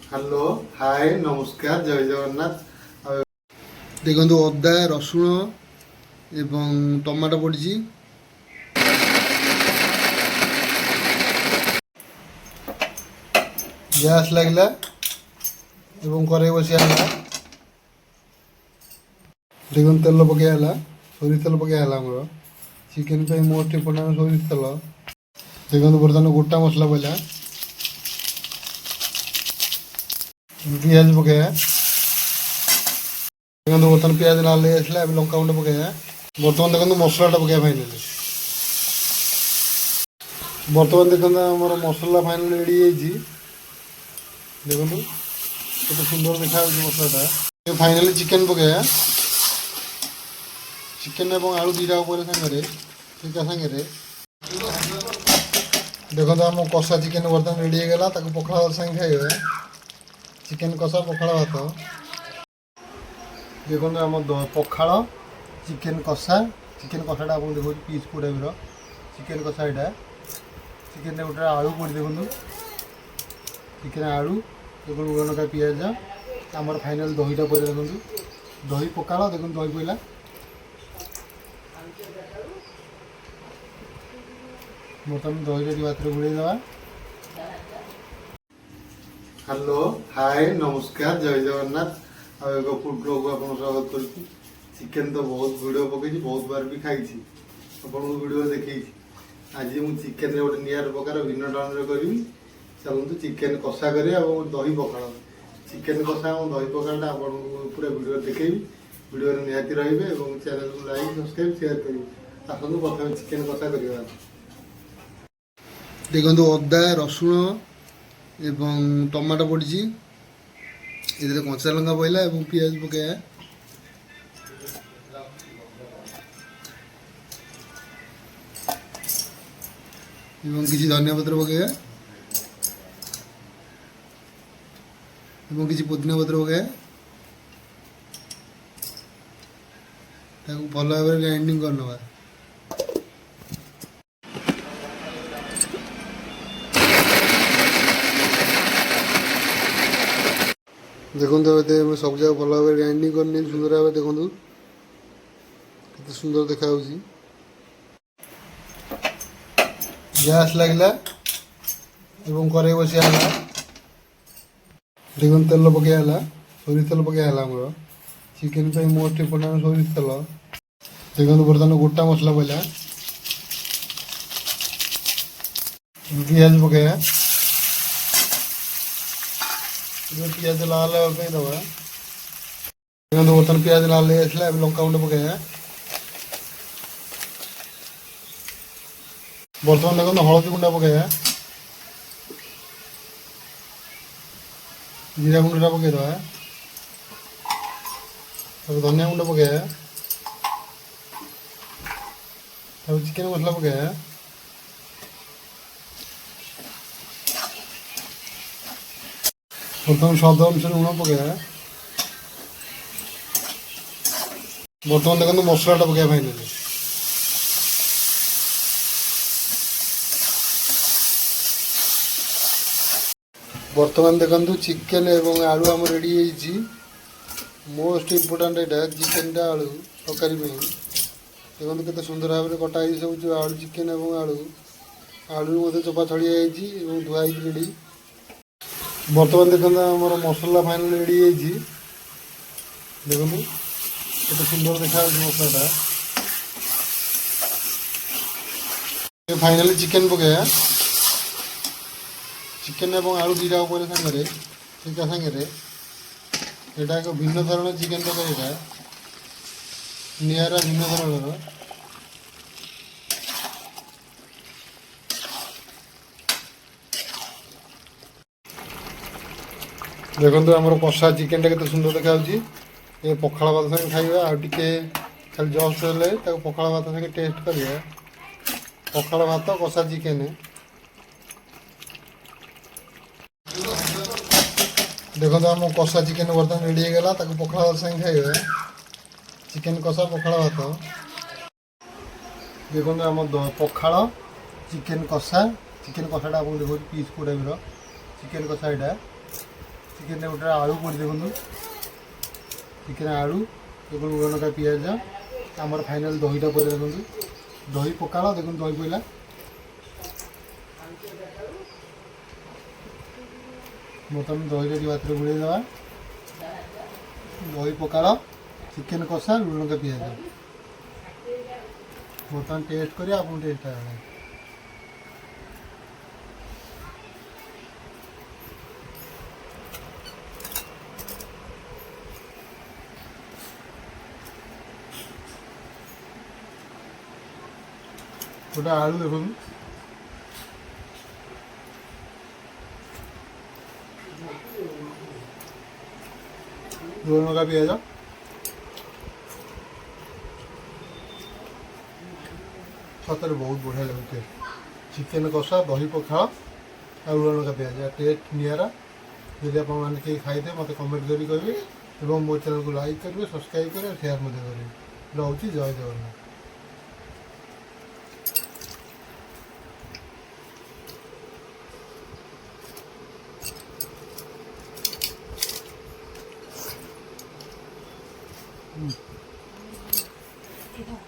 Hello hi नमस्कार जय जगन्नाथ। देखो अदा रसुण एवं टमाटो पड़ी गैस लगला एवं कड़े बसिया देखो तेल पकड़ा सोरिष तेल पकड़ा चिकेन पे मोस्ट इम्पोर्टाट सोरिष तेल। देखो बर्तमान गोटा मसला पड़ा पियाज पकड़ा देखो बर्तमान पियाज लाल आसला लंका गुंड पकड़ा बर्तमान देखो मसलाटा पकड़ा फाइनाली बर्तमान देखो आम मसला फाइनाल रेडी देखो केते सुंदर देखा मसलाटा फाइनाली चिकेन पकड़ा चिकेन और आलू दीटा उपर सागर टीका सागर देखो आम कषा चिकेन बर्तमान रेडी होगा पखाड़ भात सागे खाइबा चिकेन कषा पखाड़ भात देखो आम पखाड़ चिकेन कषा आप देखो पीस को टाइप चिकेन कषा यहाँ चिकेन गोटे आलू पड़ी देखो चिकेन आलू देखो लुणका पिज आमर फाइनाल दहीटा पड़े देखो दही पकाड़ देखो दही पड़ा बर्तमान दही भात बुड़े दवा। हेलो हाय नमस्कार जय जगन्नाथ एक फूड ब्लॉग को आपन स्वागत करुच्ची। चिकेन तो बहुत वीडियो पकई बहुत बार भी खाई आपको वीडियो देखी आज मुझे चिकेन गोटे नियर प्रकार भिन्न ढंग करी चलते चिकेन कषा कर दही पखाड़ चिकेन कषा और दही पखाड़ा आपको पूरा वीडियो देखी वीडियो निहाती रे चैनल को लाइक सब्सक्राइब शेयर करेंगे आसतु प्रथम चिकेन कषा करवा देखो अदा रसुण एवं टमाटो पड़ी कंचा लंका पड़ा और पियाज पकाया किसी धनिया पत्र पकाया किसी पुदीना पत्र पकाया भल भाव ग्राइंडिंग करनवा देखो सब जगह भल भाव ग्राइंडिंग करनी सुंदर भाव देखो के सुंदर देखा गैस लगला कड़े बसिया देखो तेल पकड़ा सोरिष तेल पकड़ा चिकेन पे मोस्ट इम्पोर्टाट सोरिष तेल देखो बर्तमान गोटा मसला पड़ा पियाज पकड़ा पियाज लाल दवा देखो बर्तमान पियाज लाल आसला लंका गुंड पकड़ा बर्तमान देखो हलदी गुंडा पकड़ा जीरा गुंडा पकई दवा धनिया गुंड पकड़ा चिकेन मसला पकड़ा बर्तमान स्वाद अनुसार लुण पकड़ा बर्तमान देखो मसलाटा पकड़ा फाइनाली बर्तमान देखो चिकेन एवं आलू आम रेडी मोस्ट इम्पोर्टाट यहाँ चिकेन आलू तरकारी देखो केते सुंदर भाव में कटा सब जो आलू चिकेन और आलू आलू मत चोपा छड़ी जाइए धुआई रेडी बर्तमान देखो आम मसला फाइनाल रेडी देखो केते सुंदर देखा मसलाटा फाइनाली चिकेन पकाया चिकेन और आलू दीटा उपर सागर टीका सागर यहाँ एक भिन्न धरण चिकेन तरकारी निरा भिन्न धरण देखो आम कषा चिकेन के सुंदर देखा ये पखाड़ भात सागे खाइबा आगे खाली जस्ट हेल्ले पखाड़ भात सागे टेस्ट करिए पखाड़ भात कषा चिकेन देखो आम कषा चिकेन बर्तमान रेडी होगा पखाड़ भात सागे खाइबा चिकेन कषा पखाड़ भात देखो आम पखाड़ चिकेन कषाटा आप देखो पीस को टाइप चिकेन कषा यहाँ ଚିକେନ୍ ଗୋଟେ ଆଳୁ ପଡ଼ି ଦେଖନ୍ତୁ ଚିକେନ୍ ଆଳୁ ଏବଂ ଲୁଣ ଲଙ୍କା ପିଆଜ ଆମର ଫାଇନାଲ୍ ଦହିଟା ପଡ଼ିଲା ଦେଖନ୍ତୁ ଦହି ପକାଳ ଦେଖନ୍ତୁ ଦହି ପଡ଼ିଲା ବର୍ତ୍ତମାନ ଦହିଟା ଟିକେ ଭାତରେ ବୁଡ଼େଇ ଦେବା ଦହି ପକାଳ ଚିକେନ୍ କଷା ଲୁଣ ଲଙ୍କା ପିଆଜ ବର୍ତ୍ତମାନ ଟେଷ୍ଟ କରିବା ଆପଣ ଟେଷ୍ଟ ଆଣିବେ গোটা আলু দেখুন লুণ লঙ্কা পেঁয়াজ সତରେ ବହୁତ ବଢ଼ିଆ ଲାଗୁଛି ଚିକେନ୍ କଷା ଦହି ପଖାଳ ଆଉ ଲୁଣ ଲଙ୍କା ପିଆଜ ଟେଷ୍ଟ ନିଆରା ଯଦି ଆପଣମାନେ କେହି ଖାଇଥିବେ ମୋତେ କମେଣ୍ଟ କରି କହିବେ ଏବଂ ମୋ ଚ୍ୟାନେଲକୁ ଲାଇକ୍ କରିବେ ସବସ୍କ୍ରାଇବ୍ କରିବେ ସେୟାର ମଧ୍ୟ କରିବେ ରହୁଛି ଜୟ ଜଗନ୍ନାଥ। 이거